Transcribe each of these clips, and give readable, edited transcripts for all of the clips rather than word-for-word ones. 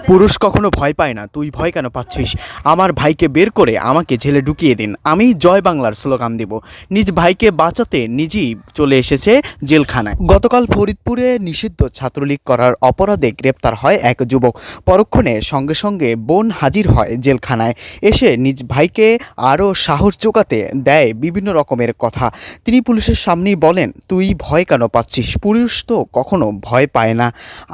পুরুষ কখনো ভয় পায় না, তুই ভয় কেন পাচ্ছিস? আমার ভাইকে বের করে আমাকে জেলে ঢুকিয়ে দিন, আমি জয় বাংলার স্লোগান দেব। নিজ ভাইকে বাঁচাতে নিজেই চলে এসেছে জেলখানায়। গতকাল ফরিদপুরে নিষিদ্ধ ছাত্রলীগ করার অপরাধে গ্রেপ্তার হয় এক যুবক। পরক্ষণে সঙ্গে সঙ্গে বোন হাজির হয় জেলখানায়, এসে নিজ ভাইকে আরও সাহস জোগাতে দেয় বিভিন্ন রকমের কথা। তিনি পুলিশের সামনেই বলেন, তুই ভয় কেন পাচ্ছিস? পুরুষ তো কখনো ভয় পায় না,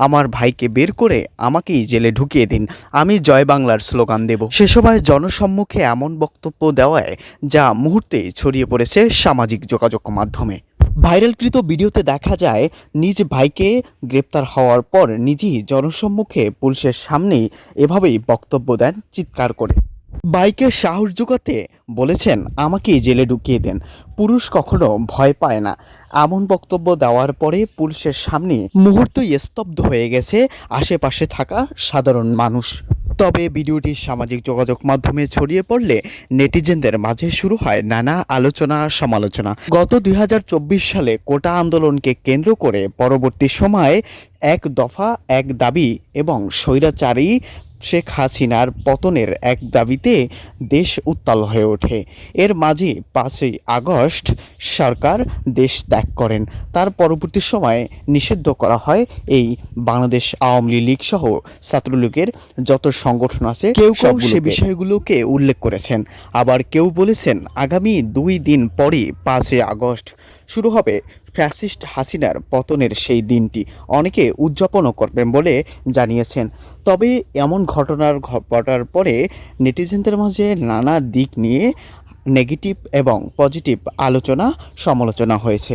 আমার ভাইকে বের করে আমাকেই জেলে ঢুকিয়ে দিন, আমি জয় বাংলার স্লোগান দেব। সে সময় জনসম্মুখে এমন বক্তব্য দেওয়ায় যা মুহূর্তেই ছড়িয়ে পড়েছে সামাজিক যোগাযোগ মাধ্যমে। ভাইরালকৃত ভিডিওতে দেখা যায় নিজ ভাইকে গ্রেপ্তার হওয়ার পর নিজেই জনসম্মুখে পুলিশের সামনেই এভাবেই বক্তব্য দেন চিৎকার করে। ভাইকে সাহস জোগাতে বলেছেন, আমাকেই জেলে ঢুকিয়ে দেন, পুরুষ কখনো ভয় পায় না। এমন বক্তব্য দেওয়ার পরে পুলিশের সামনে মুহূর্তেই স্তব্ধ হয়ে গেছে আশেপাশে থাকা সাধারণ মানুষ। তবে ভিডিওটি সামাজিক যোগাযোগ মাধ্যমে ছড়িয়ে পড়লে নেটিজেনদের মাঝে শুরু হয় নানা আলোচনা সমালোচনা। গত ২০২৪ সালে কোটা আন্দোলনকে কেন্দ্র করে পরবর্তী সময়ে এক দফা এক দাবি এবং স্বৈরাচারী শেখ হাসিনার পতনের এক দাবিতে দেশ উত্তাল হয়ে ওঠে। এর মাঝে ৫ই আগস্ট সরকার দেশ ত্যাগ করেন। তার পরবর্তী সময়ে নিষিদ্ধ করা হয় এই বাংলাদেশ আওয়ামী লীগ সহ ছাত্রলীগের যত সংগঠন আছে। কেউ কেউ সে বিষয়গুলোকে উল্লেখ করেছেন, আবার কেউ বলেছেন আগামী ২ দিন পরই ৫ই আগস্ট শুরু হবে ফ্যাসিস্ট হাসিনার পতনের সেই দিনটি। অনেকে উদযাপনও করবেন বলে জানিয়েছেন। তবে এমন ঘটার পরে নেটিজেনদের মাঝে নানা দিক নিয়ে নেগেটিভ এবং পজিটিভ আলোচনা সমালোচনা হয়েছে।